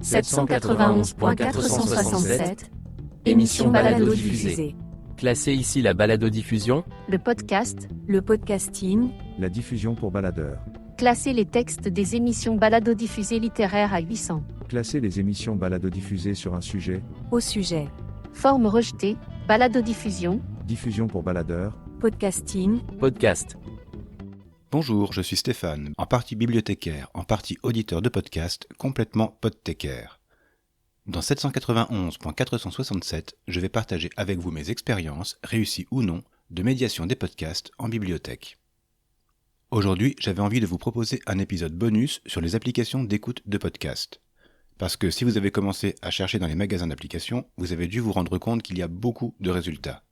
791.467, émission balado-diffusée. Classez ici la balado-diffusion, Le podcast, le podcasting, La diffusion pour baladeurs. classer les textes des émissions balado-diffusées littéraires à 800. Classer les émissions balado-diffusées sur un sujet. Au sujet. Forme rejetée, balado-diffusion, Diffusion pour baladeurs. podcasting. podcast. Bonjour, je suis Stéphane, en partie bibliothécaire, en partie auditeur de podcast, complètement podthécaire. Dans 791.467, je vais partager avec vous mes expériences, réussies ou non, de médiation des podcasts en bibliothèque. Aujourd'hui, j'avais envie de vous proposer un épisode bonus sur les applications d'écoute de podcasts. Parce que si vous avez commencé à chercher dans les magasins d'applications, vous avez dû vous rendre compte qu'il y a beaucoup de résultats.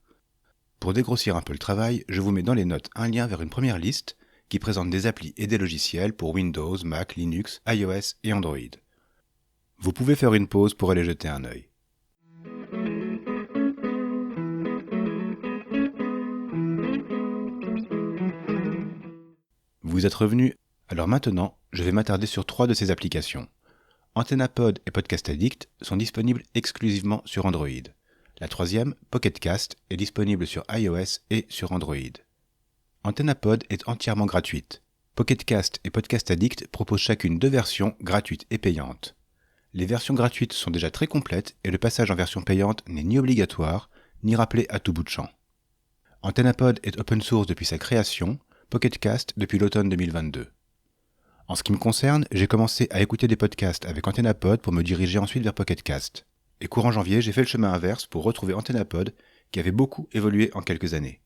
Pour dégrossir un peu le travail, je vous mets dans les notes un lien vers une première liste qui présente des applis et des logiciels pour Windows, Mac, Linux, iOS et Android. Vous pouvez faire une pause pour aller jeter un œil. Vous êtes revenus, alors maintenant, je vais m'attarder sur 3 de ces applications. AntennaPod et Podcast Addict sont disponibles exclusivement sur Android. La troisième, Pocket Cast, est disponible sur iOS et sur Android. AntennaPod est entièrement gratuite. Pocket Cast et Podcast Addict proposent chacune 2 versions gratuites et payantes. Les versions gratuites sont déjà très complètes et le passage en version payante n'est ni obligatoire, ni rappelé à tout bout de champ. AntennaPod est open source depuis sa création, Pocket Cast depuis l'automne 2022. En ce qui me concerne, j'ai commencé à écouter des podcasts avec AntennaPod pour me diriger ensuite vers Pocket Cast. Et courant janvier, j'ai fait le chemin inverse pour retrouver AntennaPod qui avait beaucoup évolué en quelques années.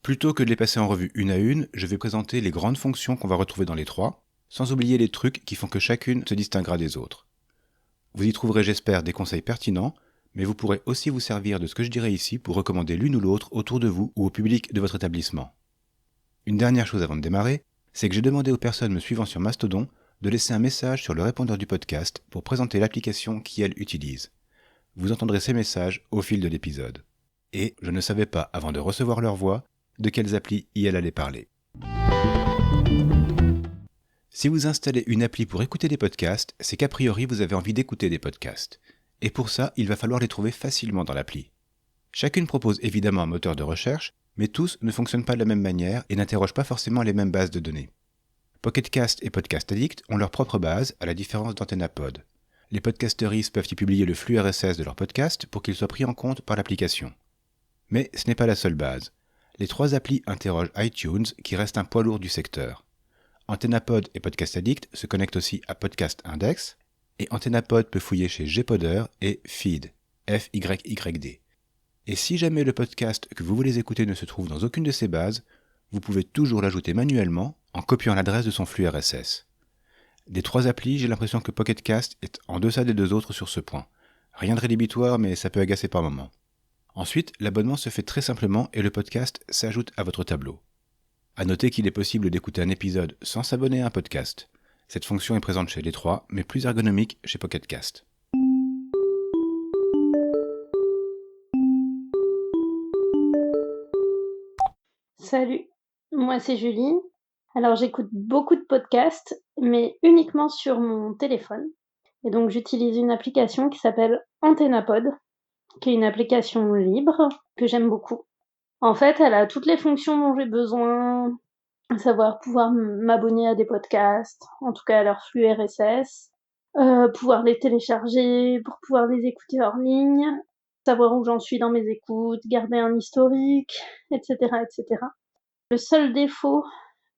Plutôt que de les passer en revue une à une, je vais présenter les grandes fonctions qu'on va retrouver dans les 3, sans oublier les trucs qui font que chacune se distinguera des autres. Vous y trouverez, j'espère, des conseils pertinents, mais vous pourrez aussi vous servir de ce que je dirai ici pour recommander l'une ou l'autre autour de vous ou au public de votre établissement. Une dernière chose avant de démarrer, c'est que j'ai demandé aux personnes me suivant sur Mastodon de laisser un message sur le répondeur du podcast pour présenter l'application qu'elles utilisent. Vous entendrez ces messages au fil de l'épisode. Et je ne savais pas, avant de recevoir leur voix, de quelles applis elles allaient parler. Si vous installez une appli pour écouter des podcasts, c'est qu'a priori vous avez envie d'écouter des podcasts. Et pour ça, il va falloir les trouver facilement dans l'appli. Chacune propose évidemment un moteur de recherche, mais tous ne fonctionnent pas de la même manière et n'interrogent pas forcément les mêmes bases de données. Pocket Cast et Podcast Addict ont leur propre base, à la différence d'AntennaPod. Les podcasteries peuvent y publier le flux RSS de leur podcast pour qu'il soit pris en compte par l'application. Mais ce n'est pas la seule base. Les 3 applis interrogent iTunes, qui reste un poids lourd du secteur. AntennaPod et Podcast Addict se connectent aussi à Podcast Index, et AntennaPod peut fouiller chez Gpodder et Feed, F-Y-Y-D. Et si jamais le podcast que vous voulez écouter ne se trouve dans aucune de ces bases, vous pouvez toujours l'ajouter manuellement en copiant l'adresse de son flux RSS. Des 3 applis, j'ai l'impression que Pocket Cast est en deçà des 2 autres sur ce point. Rien de rédhibitoire, mais ça peut agacer par moments. Ensuite, l'abonnement se fait très simplement et le podcast s'ajoute à votre tableau. À noter qu'il est possible d'écouter un épisode sans s'abonner à un podcast. Cette fonction est présente chez les 3, mais plus ergonomique chez Pocket Cast. Salut, moi c'est Julie. Alors j'écoute beaucoup de podcasts, mais uniquement sur mon téléphone. Et donc j'utilise une application qui s'appelle AntennaPod, qui est une application libre que j'aime beaucoup. En fait, elle a toutes les fonctions dont j'ai besoin, à savoir pouvoir m'abonner à des podcasts, en tout cas à leur flux RSS, pouvoir les télécharger pour pouvoir les écouter hors ligne, savoir où j'en suis dans mes écoutes, garder un historique, etc., etc. Le seul défaut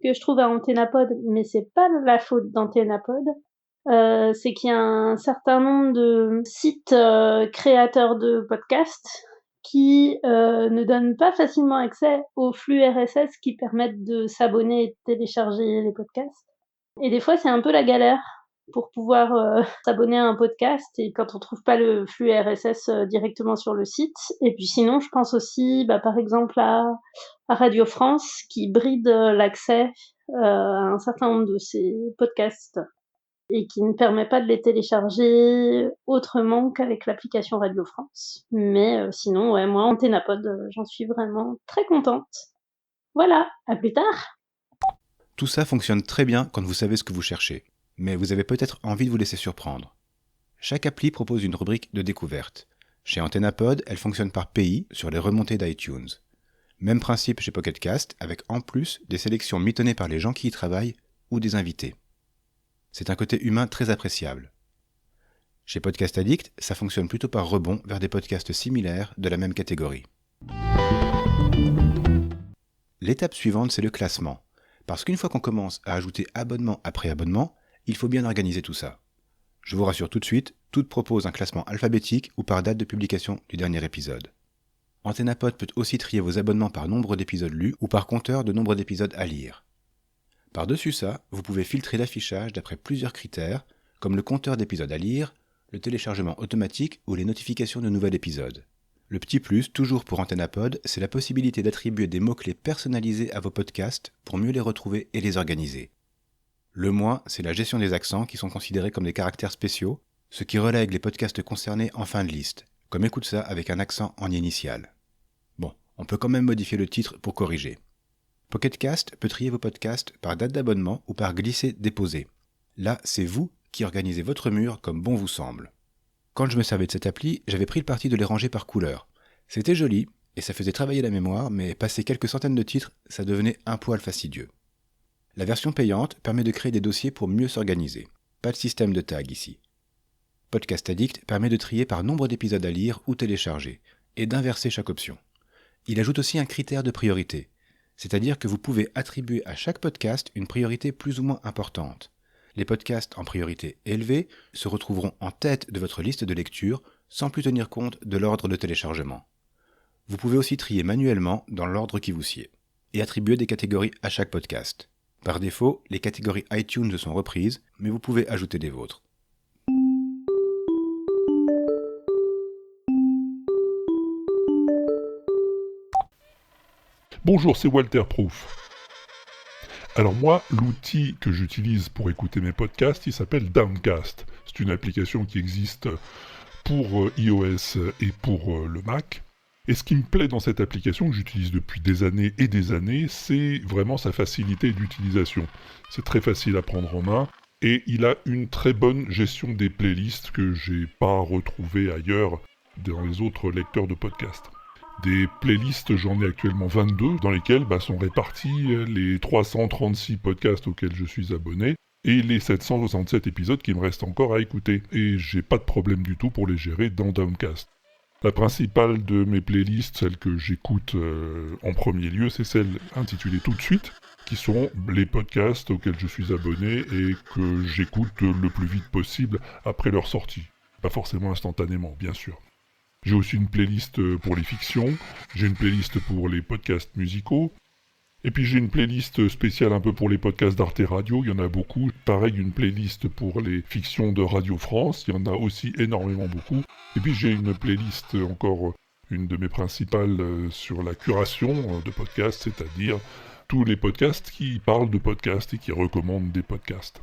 que je trouve à AntennaPod, mais c'est pas la faute d'AntennaPod, c'est qu'il y a un certain nombre de sites créateurs de podcasts qui ne donnent pas facilement accès aux flux RSS qui permettent de s'abonner et de télécharger les podcasts. Et des fois, c'est un peu la galère pour pouvoir s'abonner à un podcast et quand on trouve pas le flux RSS directement sur le site. Et puis sinon, je pense aussi, par exemple, à Radio France qui bride l'accès à un certain nombre de ces podcasts et qui ne permet pas de les télécharger autrement qu'avec l'application Radio France. Mais sinon, ouais, moi, AntennaPod, j'en suis vraiment très contente. Voilà, à plus tard. Tout ça fonctionne très bien quand vous savez ce que vous cherchez, mais vous avez peut-être envie de vous laisser surprendre. Chaque appli propose une rubrique de découverte. Chez AntennaPod, elle fonctionne par pays sur les remontées d'iTunes. Même principe chez Pocket Cast, avec en plus des sélections mitonnées par les gens qui y travaillent ou des invités. C'est un côté humain très appréciable. Chez Podcast Addict, ça fonctionne plutôt par rebond vers des podcasts similaires de la même catégorie. L'étape suivante, c'est le classement. Parce qu'une fois qu'on commence à ajouter abonnement après abonnement, il faut bien organiser tout ça. Je vous rassure tout de suite, toutes proposent un classement alphabétique ou par date de publication du dernier épisode. AntennaPod peut aussi trier vos abonnements par nombre d'épisodes lus ou par compteur de nombre d'épisodes à lire. Par-dessus ça, vous pouvez filtrer l'affichage d'après plusieurs critères, comme le compteur d'épisodes à lire, le téléchargement automatique ou les notifications de nouvel épisode. Le petit plus, toujours pour AntennaPod, c'est la possibilité d'attribuer des mots-clés personnalisés à vos podcasts pour mieux les retrouver et les organiser. Le moins, c'est la gestion des accents qui sont considérés comme des caractères spéciaux, ce qui relègue les podcasts concernés en fin de liste, comme écoute ça avec un accent en initial. Bon, on peut quand même modifier le titre pour corriger. Pocket Cast peut trier vos podcasts par date d'abonnement ou par glisser-déposer. Là, c'est vous qui organisez votre mur comme bon vous semble. Quand je me servais de cette appli, j'avais pris le parti de les ranger par couleur. C'était joli, et ça faisait travailler la mémoire, mais passer quelques centaines de titres, ça devenait un poil fastidieux. La version payante permet de créer des dossiers pour mieux s'organiser. Pas de système de tag ici. Podcast Addict permet de trier par nombre d'épisodes à lire ou télécharger, et d'inverser chaque option. Il ajoute aussi un critère de priorité, c'est-à-dire que vous pouvez attribuer à chaque podcast une priorité plus ou moins importante. Les podcasts en priorité élevée se retrouveront en tête de votre liste de lecture sans plus tenir compte de l'ordre de téléchargement. Vous pouvez aussi trier manuellement dans l'ordre qui vous sied, et attribuer des catégories à chaque podcast. Par défaut, les catégories iTunes sont reprises, mais vous pouvez ajouter des vôtres. Bonjour, c'est Walter Proof. Alors moi, l'outil que j'utilise pour écouter mes podcasts, il s'appelle Downcast. C'est une application qui existe pour iOS et pour le Mac. Et ce qui me plaît dans cette application, que j'utilise depuis des années et des années, c'est vraiment sa facilité d'utilisation. C'est très facile à prendre en main, et il a une très bonne gestion des playlists que j'ai pas retrouvées ailleurs dans les autres lecteurs de podcasts. Des playlists, j'en ai actuellement 22, dans lesquelles sont répartis les 336 podcasts auxquels je suis abonné, et les 767 épisodes qui me restent encore à écouter. Et j'ai pas de problème du tout pour les gérer dans Downcast. La principale de mes playlists, celle que j'écoute en premier lieu, c'est celle intitulée Tout de suite, qui sont les podcasts auxquels je suis abonné et que j'écoute le plus vite possible après leur sortie. Pas forcément instantanément, bien sûr. J'ai aussi une playlist pour les fictions, j'ai une playlist pour les podcasts musicaux, et puis j'ai une playlist spéciale un peu pour les podcasts d'Arte Radio, il y en a beaucoup. Pareil, une playlist pour les fictions de Radio France, il y en a aussi énormément beaucoup. Et puis j'ai une playlist, encore une de mes principales, sur la curation de podcasts, c'est-à-dire tous les podcasts qui parlent de podcasts et qui recommandent des podcasts.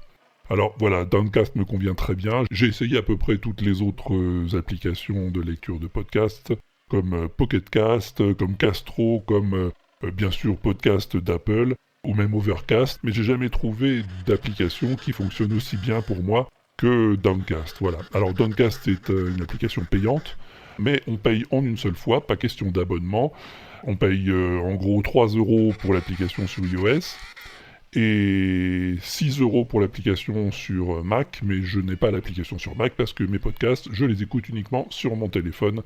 Alors voilà, Downcast me convient très bien. J'ai essayé à peu près toutes les autres applications de lecture de podcasts, comme Pocket Cast, comme Castro, comme bien sûr Podcast d'Apple, ou même Overcast, mais j'ai jamais trouvé d'application qui fonctionne aussi bien pour moi que Downcast. Voilà. Alors Downcast est une application payante, mais on paye en une seule fois, pas question d'abonnement. On paye en gros 3 € pour l'application sur iOS, et 6 € pour l'application sur Mac, mais je n'ai pas l'application sur Mac parce que mes podcasts, je les écoute uniquement sur mon téléphone.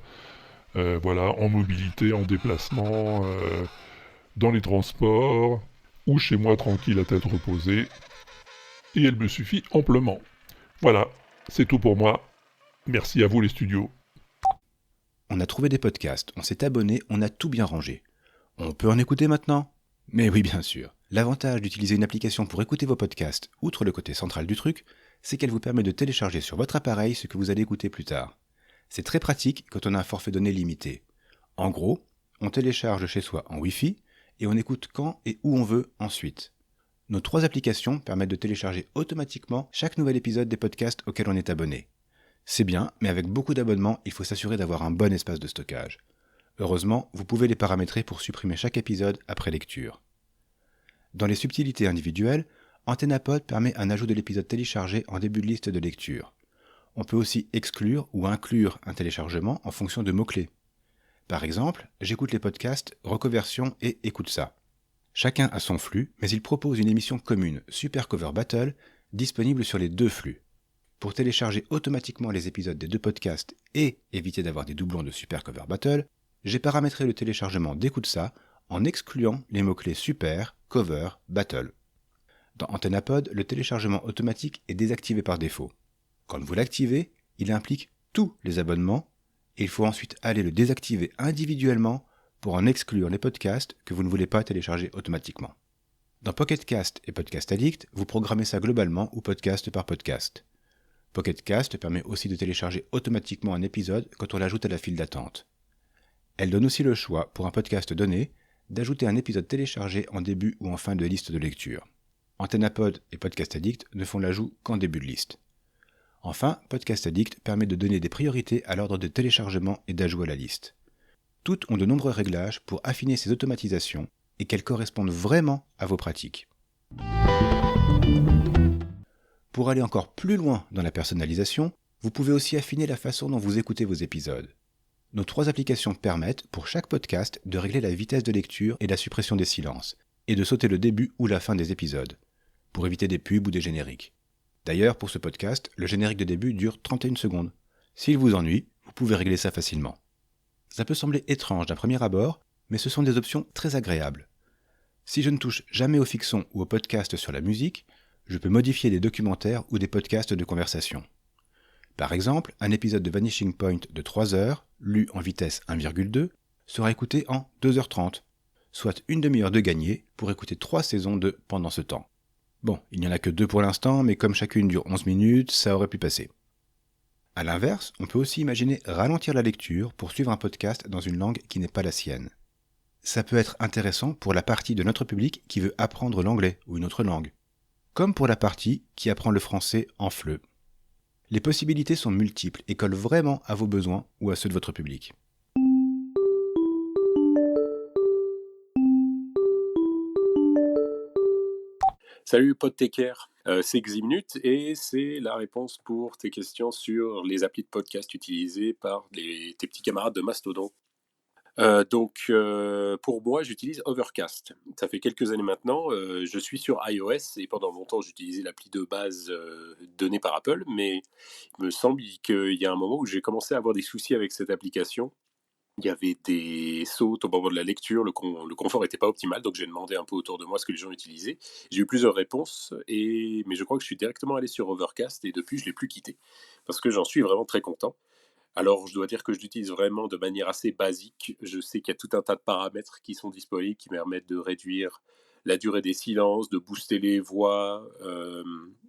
Voilà, en mobilité, en déplacement, dans les transports, ou chez moi tranquille à tête reposée. Et elle me suffit amplement. Voilà, c'est tout pour moi. Merci à vous les studios. On a trouvé des podcasts, on s'est abonné, on a tout bien rangé. On peut en écouter maintenant ? Mais oui, bien sûr. L'avantage d'utiliser une application pour écouter vos podcasts, outre le côté central du truc, c'est qu'elle vous permet de télécharger sur votre appareil ce que vous allez écouter plus tard. C'est très pratique quand on a un forfait donné limité. En gros, on télécharge chez soi en Wi-Fi et on écoute quand et où on veut ensuite. Nos 3 applications permettent de télécharger automatiquement chaque nouvel épisode des podcasts auxquels on est abonné. C'est bien, mais avec beaucoup d'abonnements, il faut s'assurer d'avoir un bon espace de stockage. Heureusement, vous pouvez les paramétrer pour supprimer chaque épisode après lecture. Dans les subtilités individuelles, AntennaPod permet un ajout de l'épisode téléchargé en début de liste de lecture. on peut aussi exclure ou inclure un téléchargement en fonction de mots-clés. Par exemple, j'écoute les podcasts Recoversion et Écoute ça. Chacun a son flux, mais il propose une émission commune, Super Cover Battle, disponible sur les deux flux. Pour télécharger automatiquement les épisodes des deux podcasts et éviter d'avoir des doublons de Super Cover Battle, j'ai paramétré le téléchargement d'Écoute ça en excluant les mots-clés Super, Cover, Battle. Dans AntennaPod, le téléchargement automatique est désactivé par défaut. Quand vous l'activez, il implique tous les abonnements et il faut ensuite aller le désactiver individuellement pour en exclure les podcasts que vous ne voulez pas télécharger automatiquement. Dans Pocket Cast et Podcast Addict, vous programmez ça globalement ou podcast par podcast. Pocket Cast permet aussi de télécharger automatiquement un épisode quand on l'ajoute à la file d'attente. Elle donne aussi le choix, pour un podcast donné, d'ajouter un épisode téléchargé en début ou en fin de liste de lecture. AntennaPod et Podcast Addict ne font l'ajout qu'en début de liste. Enfin, Podcast Addict permet de donner des priorités à l'ordre de téléchargement et d'ajout à la liste. Toutes ont de nombreux réglages pour affiner ces automatisations et qu'elles correspondent vraiment à vos pratiques. Pour aller encore plus loin dans la personnalisation, vous pouvez aussi affiner la façon dont vous écoutez vos épisodes. Nos 3 applications permettent, pour chaque podcast, de régler la vitesse de lecture et la suppression des silences, et de sauter le début ou la fin des épisodes, pour éviter des pubs ou des génériques. D'ailleurs, pour ce podcast, le générique de début dure 31 secondes. S'il vous ennuie, vous pouvez régler ça facilement. Ça peut sembler étrange d'un premier abord, mais ce sont des options très agréables. Si je ne touche jamais aux fictions ou aux podcasts sur la musique, je peux modifier des documentaires ou des podcasts de conversation. Par exemple, un épisode de Vanishing Point de 3 heures, lu en vitesse 1,2, sera écouté en 2h30, soit une demi-heure de gagné pour écouter 3 saisons de Pendant ce temps. Bon, il n'y en a que 2 pour l'instant, mais comme chacune dure 11 minutes, ça aurait pu passer. A l'inverse, on peut aussi imaginer ralentir la lecture pour suivre un podcast dans une langue qui n'est pas la sienne. Ça peut être intéressant pour la partie de notre public qui veut apprendre l'anglais ou une autre langue, comme pour la partie qui apprend le français en FLE. Les possibilités sont multiples et collent vraiment à vos besoins ou à ceux de votre public. Salut Podtaker, c'est Ximinute et c'est la réponse pour tes questions sur les applis de podcast utilisées par tes petits camarades de Mastodon. Pour moi, j'utilise Overcast. Ça fait quelques années maintenant, je suis sur iOS et pendant longtemps j'utilisais l'appli de base donnée par Apple, mais il me semble qu'il y a un moment où j'ai commencé à avoir des soucis avec cette application. Il y avait des sautes au moment de la lecture, le confort n'était pas optimal, donc j'ai demandé un peu autour de moi ce que les gens utilisaient. J'ai eu plusieurs réponses, mais je crois que je suis directement allé sur Overcast et depuis je ne l'ai plus quitté, parce que j'en suis vraiment très content. Alors je dois dire que je l'utilise vraiment de manière assez basique. Je sais qu'il y a tout un tas de paramètres qui sont disponibles, qui permettent de réduire la durée des silences, de booster les voix,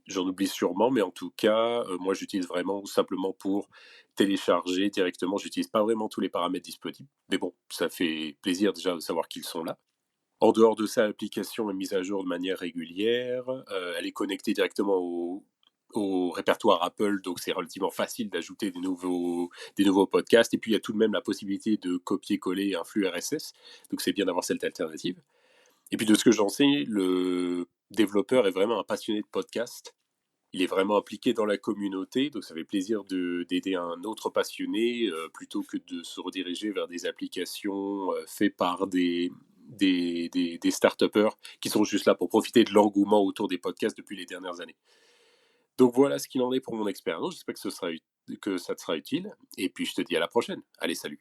j'en oublie sûrement, mais en tout cas, moi j'utilise vraiment simplement pour télécharger directement. J'utilise pas vraiment tous les paramètres disponibles, mais bon, ça fait plaisir déjà de savoir qu'ils sont là. En dehors de ça, l'application est mise à jour de manière régulière, elle est connectée directement au répertoire Apple, donc c'est relativement facile d'ajouter des nouveaux podcasts, et puis il y a tout de même la possibilité de copier-coller un flux RSS, donc c'est bien d'avoir cette alternative. Et puis de ce que j'en sais, le développeur est vraiment un passionné de podcast. Il est vraiment impliqué dans la communauté, donc ça fait plaisir d'aider un autre passionné plutôt que de se rediriger vers des applications faites par des start-upers qui sont juste là pour profiter de l'engouement autour des podcasts depuis les dernières années. Donc voilà ce qu'il en est pour mon expérience. J'espère que ça te sera utile. Et puis je te dis à la prochaine. Allez, salut.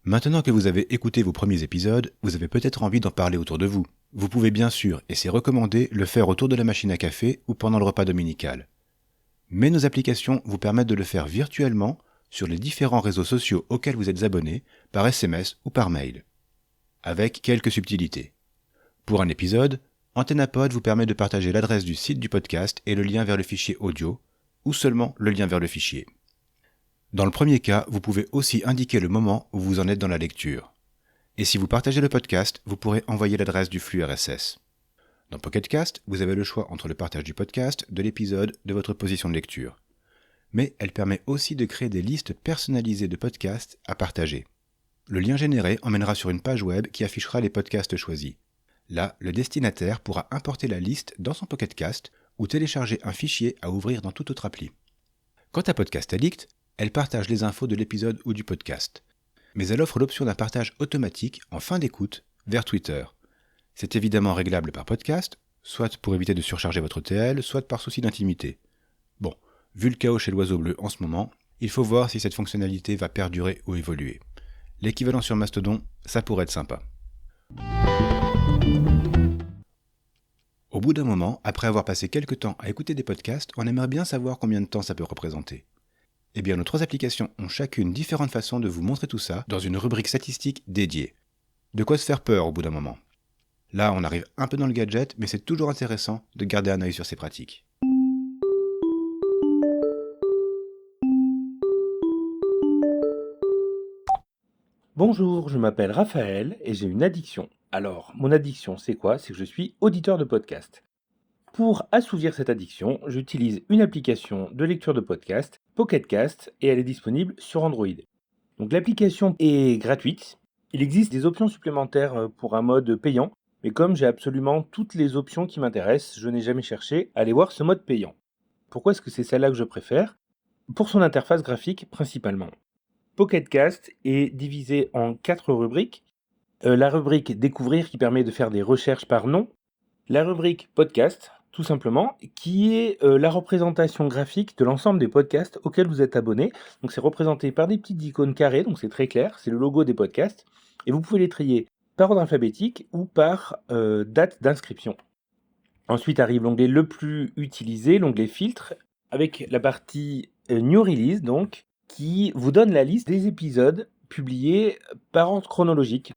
Maintenant que vous avez écouté vos premiers épisodes, vous avez peut-être envie d'en parler autour de vous. Vous pouvez bien sûr, et c'est recommandé, le faire autour de la machine à café ou pendant le repas dominical. Mais nos applications vous permettent de le faire virtuellement sur les différents réseaux sociaux auxquels vous êtes abonné, par SMS ou par mail. Avec quelques subtilités. Pour un épisode, AntennaPod vous permet de partager l'adresse du site du podcast et le lien vers le fichier audio, ou seulement le lien vers le fichier. Dans le premier cas, vous pouvez aussi indiquer le moment où vous en êtes dans la lecture. Et si vous partagez le podcast, vous pourrez envoyer l'adresse du flux RSS. Dans Pocket Cast, vous avez le choix entre le partage du podcast, de l'épisode, de votre position de lecture. Mais elle permet aussi de créer des listes personnalisées de podcasts à partager. Le lien généré emmènera sur une page web qui affichera les podcasts choisis. Là, le destinataire pourra importer la liste dans son Pocket Cast ou télécharger un fichier à ouvrir dans toute autre appli. Quant à Podcast Addict, elle partage les infos de l'épisode ou du podcast. Mais elle offre l'option d'un partage automatique en fin d'écoute vers Twitter. C'est évidemment réglable par podcast, soit pour éviter de surcharger votre TL, soit par souci d'intimité. Bon, vu le chaos chez l'oiseau bleu en ce moment, il faut voir si cette fonctionnalité va perdurer ou évoluer. L'équivalent sur Mastodon, ça pourrait être sympa. Au bout d'un moment, après avoir passé quelques temps à écouter des podcasts, on aimerait bien savoir combien de temps ça peut représenter. Eh bien, nos 3 applications ont chacune différentes façons de vous montrer tout ça dans une rubrique statistique dédiée. De quoi se faire peur au bout d'un moment. Là, on arrive un peu dans le gadget, mais c'est toujours intéressant de garder un œil sur ces pratiques. Bonjour, je m'appelle Raphaël et j'ai une addiction. Alors, mon addiction, c'est quoi? C'est que je suis auditeur de podcast. Pour assouvir cette addiction, j'utilise une application de lecture de podcast, Pocket Cast, et elle est disponible sur Android. Donc l'application est gratuite. Il existe des options supplémentaires pour un mode payant, mais comme j'ai absolument toutes les options qui m'intéressent, je n'ai jamais cherché à aller voir ce mode payant. Pourquoi est-ce que c'est celle-là que je préfère? Pour son interface graphique principalement. Pocket Cast est divisé en 4 rubriques. La rubrique Découvrir qui permet de faire des recherches par nom. La rubrique Podcast, tout simplement, qui est la représentation graphique de l'ensemble des podcasts auxquels vous êtes abonné. Donc c'est représenté par des petites icônes carrées, donc c'est très clair, c'est le logo des podcasts. Et vous pouvez les trier par ordre alphabétique ou par date d'inscription. Ensuite arrive l'onglet le plus utilisé, l'onglet Filtre, avec la partie New Release, donc, qui vous donne la liste des épisodes publiés par ordre chronologique.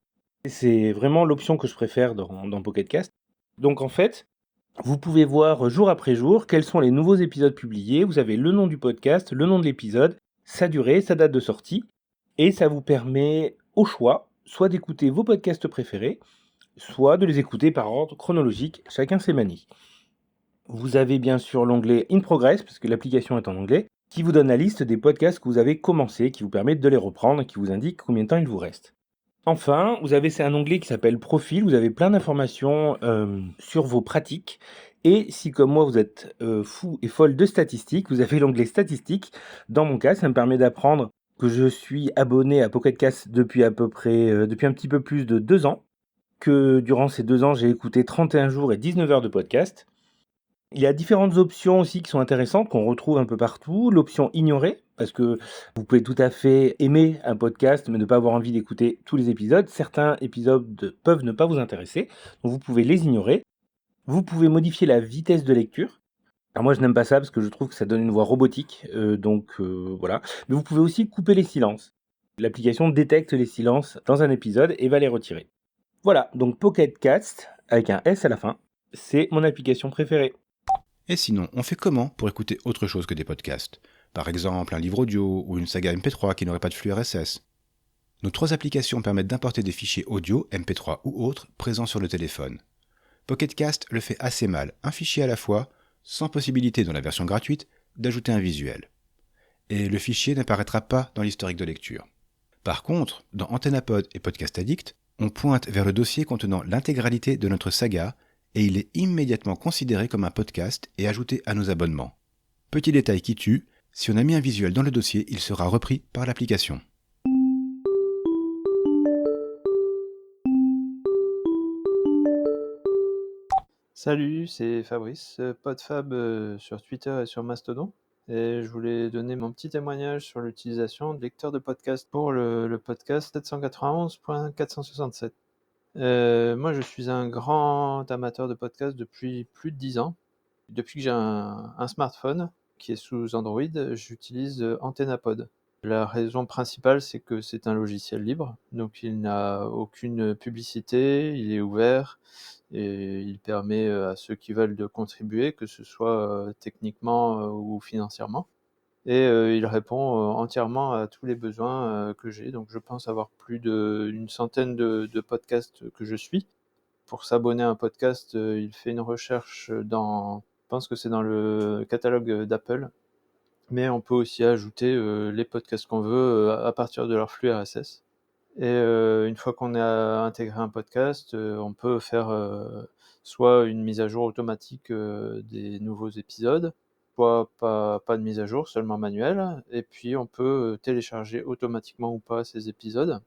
C'est vraiment l'option que je préfère dans Pocket Cast. Donc en fait, vous pouvez voir jour après jour quels sont les nouveaux épisodes publiés. Vous avez le nom du podcast, le nom de l'épisode, sa durée, sa date de sortie. Et ça vous permet au choix, soit d'écouter vos podcasts préférés, soit de les écouter par ordre chronologique, chacun ses manies. Vous avez bien sûr l'onglet In Progress, parce que l'application est en anglais, qui vous donne la liste des podcasts que vous avez commencé, qui vous permettent de les reprendre et qui vous indique combien de temps il vous reste. Enfin, vous avez un onglet qui s'appelle Profil, vous avez plein d'informations sur vos pratiques. Et si comme moi vous êtes fou et folle de statistiques, vous avez l'onglet Statistiques. Dans mon cas, ça me permet d'apprendre que je suis abonné à Pocket Cast depuis un petit peu plus de 2 ans, que durant ces 2 ans, j'ai écouté 31 jours et 19 heures de podcast. Il y a différentes options aussi qui sont intéressantes, qu'on retrouve un peu partout. L'option ignorer, parce que vous pouvez tout à fait aimer un podcast, mais ne pas avoir envie d'écouter tous les épisodes. Certains épisodes peuvent ne pas vous intéresser, donc vous pouvez les ignorer. Vous pouvez modifier la vitesse de lecture. Alors moi, je n'aime pas ça, parce que je trouve que ça donne une voix robotique, voilà. Mais vous pouvez aussi couper les silences. L'application détecte les silences dans un épisode et va les retirer. Voilà, donc Pocket Cast, avec un S à la fin, c'est mon application préférée. Et sinon, on fait comment pour écouter autre chose que des podcasts? Par exemple, un livre audio ou une saga MP3 qui n'aurait pas de flux RSS. Nos 3 applications permettent d'importer des fichiers audio, MP3 ou autres, présents sur le téléphone. Pocket Cast le fait assez mal, un fichier à la fois, sans possibilité dans la version gratuite d'ajouter un visuel. Et le fichier n'apparaîtra pas dans l'historique de lecture. Par contre, dans AntennaPod et Podcast Addict, on pointe vers le dossier contenant l'intégralité de notre saga et il est immédiatement considéré comme un podcast et ajouté à nos abonnements. Petit détail qui tue, si on a mis un visuel dans le dossier, il sera repris par l'application. Salut, c'est Fabrice, PodFab sur Twitter et sur Mastodon. Et je voulais donner mon petit témoignage sur l'utilisation de lecteurs de podcast pour le podcast 791.467. Moi, je suis un grand amateur de podcast depuis plus de 10 ans. Depuis que j'ai un smartphone qui est sous Android, j'utilise AntennaPod. La raison principale, c'est que c'est un logiciel libre, donc il n'a aucune publicité, il est ouvert et il permet à ceux qui veulent de contribuer, que ce soit techniquement ou financièrement. Et il répond entièrement à tous les besoins que j'ai. Donc je pense avoir plus d'une centaine de podcasts que je suis. Pour s'abonner à un podcast, il fait une recherche je pense que c'est dans le catalogue d'Apple. Mais on peut aussi ajouter les podcasts qu'on veut à partir de leur flux RSS. Et une fois qu'on a intégré un podcast, on peut faire soit une mise à jour automatique des nouveaux épisodes fois pas de mise à jour, seulement manuelle. Et puis on peut télécharger automatiquement ou pas ces épisodes,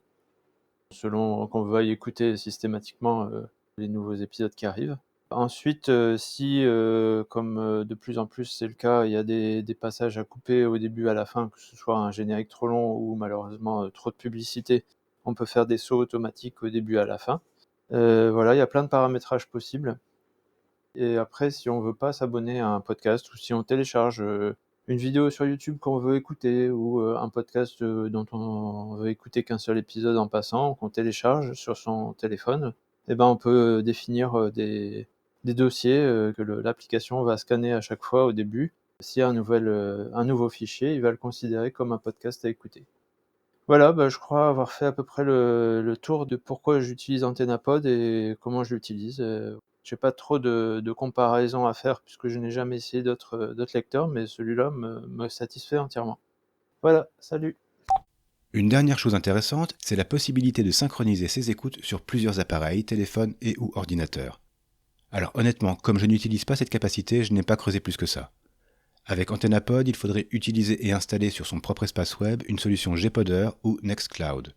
selon qu'on veuille écouter systématiquement les nouveaux épisodes qui arrivent. Ensuite, si, comme de plus en plus c'est le cas, il y a des passages à couper au début, à la fin, que ce soit un générique trop long ou malheureusement trop de publicité, on peut faire des sauts automatiques au début, à la fin. Voilà, il y a plein de paramétrages possibles. Et après, si on veut pas s'abonner à un podcast ou si on télécharge une vidéo sur YouTube qu'on veut écouter ou un podcast dont on veut écouter qu'un seul épisode en passant, qu'on télécharge sur son téléphone, eh ben on peut définir des dossiers que l'application va scanner à chaque fois au début. S'il y a un nouveau fichier, il va le considérer comme un podcast à écouter. Voilà, je crois avoir fait à peu près le tour de pourquoi j'utilise AntennaPod et comment je l'utilise. J'ai pas trop de comparaison à faire puisque je n'ai jamais essayé d'autres lecteurs, mais celui-là me satisfait entièrement. Voilà, salut! Une dernière chose intéressante, c'est la possibilité de synchroniser ses écoutes sur plusieurs appareils, téléphones et ou ordinateurs. Alors honnêtement, comme je n'utilise pas cette capacité, je n'ai pas creusé plus que ça. Avec AntennaPod, il faudrait utiliser et installer sur son propre espace web une solution Gpodder ou Nextcloud.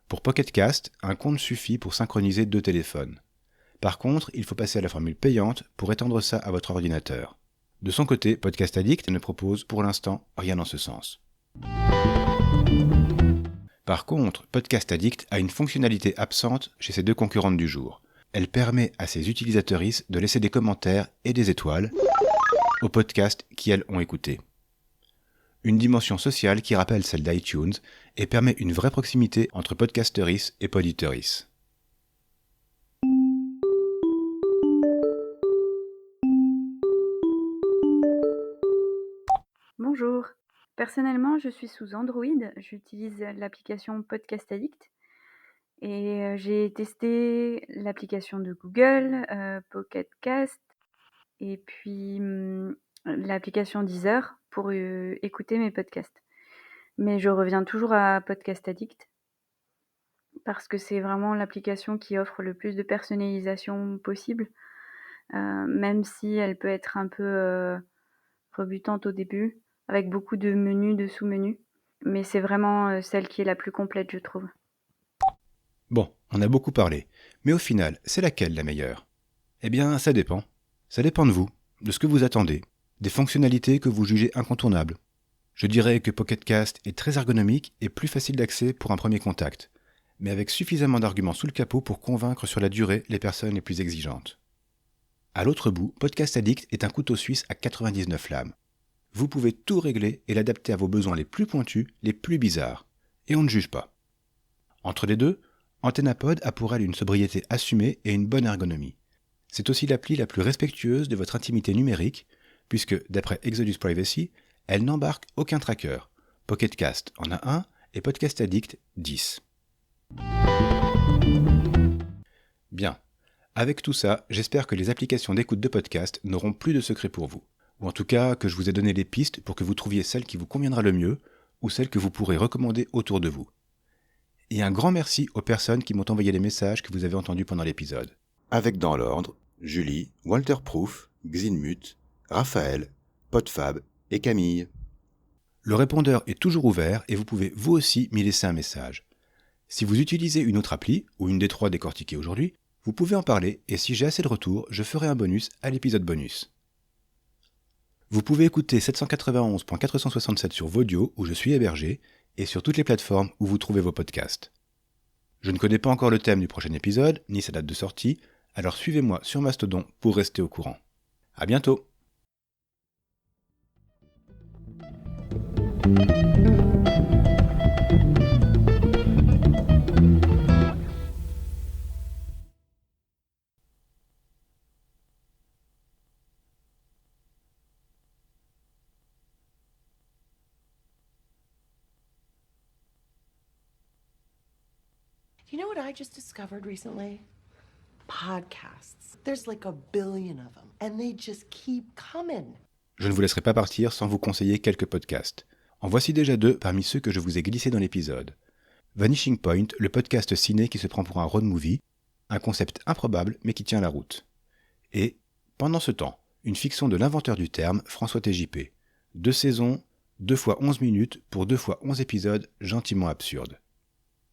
Pour Pocket Cast, un compte suffit pour synchroniser 2 téléphones. Par contre, il faut passer à la formule payante pour étendre ça à votre ordinateur. De son côté, Podcast Addict ne propose pour l'instant rien en ce sens. Par contre, Podcast Addict a une fonctionnalité absente chez ses 2 concurrentes du jour. Elle permet à ses utilisateuristes de laisser des commentaires et des étoiles aux podcasts qu'elles ont écoutés. Une dimension sociale qui rappelle celle d'iTunes et permet une vraie proximité entre podcasteris et poditeuris. Bonjour. Personnellement, je suis sous Android. J'utilise l'application Podcast Addict. Et j'ai testé l'application de Google, Pocket Cast, et puis l'application Deezer pour écouter mes podcasts. Mais je reviens toujours à Podcast Addict parce que c'est vraiment l'application qui offre le plus de personnalisation possible, même si elle peut être un peu rebutante au début, avec beaucoup de menus, de sous-menus. Mais c'est vraiment celle qui est la plus complète, je trouve. Bon, on a beaucoup parlé, mais au final, c'est laquelle la meilleure ? Eh bien, ça dépend. Ça dépend de vous, de ce que vous attendez, des fonctionnalités que vous jugez incontournables. Je dirais que Pocket Cast est très ergonomique et plus facile d'accès pour un premier contact, mais avec suffisamment d'arguments sous le capot pour convaincre sur la durée les personnes les plus exigeantes. À l'autre bout, Podcast Addict est un couteau suisse à 99 lames. Vous pouvez tout régler et l'adapter à vos besoins les plus pointus, les plus bizarres. Et on ne juge pas. Entre les deux, AntennaPod a pour elle une sobriété assumée et une bonne ergonomie. C'est aussi l'appli la plus respectueuse de votre intimité numérique, puisque, d'après Exodus Privacy, elle n'embarque aucun tracker. Pocket Cast en a un et Podcast Addict 10. Bien. Avec tout ça, j'espère que les applications d'écoute de podcast n'auront plus de secrets pour vous. Ou en tout cas, que je vous ai donné les pistes pour que vous trouviez celle qui vous conviendra le mieux, ou celle que vous pourrez recommander autour de vous. Et un grand merci aux personnes qui m'ont envoyé les messages que vous avez entendus pendant l'épisode. Avec dans l'ordre, Julie, Walter Proof, Xinmut, Raphaël, Podfab et Camille. Le répondeur est toujours ouvert et vous pouvez vous aussi m'y laisser un message. Si vous utilisez une autre appli, ou une des 3 décortiquées aujourd'hui, vous pouvez en parler et si j'ai assez de retours, je ferai un bonus à l'épisode bonus. Vous pouvez écouter 791.467 sur Vodio où je suis hébergé et sur toutes les plateformes où vous trouvez vos podcasts. Je ne connais pas encore le thème du prochain épisode, ni sa date de sortie, alors suivez-moi sur Mastodon pour rester au courant. À bientôt! You know what I just discovered recently? Podcasts. There's like 1 billion of them, and they just keep coming. Je ne vous laisserai pas partir sans vous conseiller quelques podcasts. En voici déjà 2 parmi ceux que je vous ai glissés dans l'épisode. Vanishing Point, le podcast ciné qui se prend pour un road movie, un concept improbable mais qui tient la route. Et, pendant ce temps, une fiction de l'inventeur du terme, François TJP. 2 saisons, 2 fois 11 minutes pour 2 fois 11 épisodes gentiment absurdes.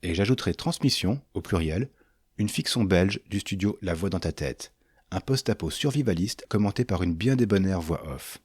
Et j'ajouterai Transmission, au pluriel, une fiction belge du studio La Voix dans ta tête, un post-apo survivaliste commenté par une bien débonnaire voix off.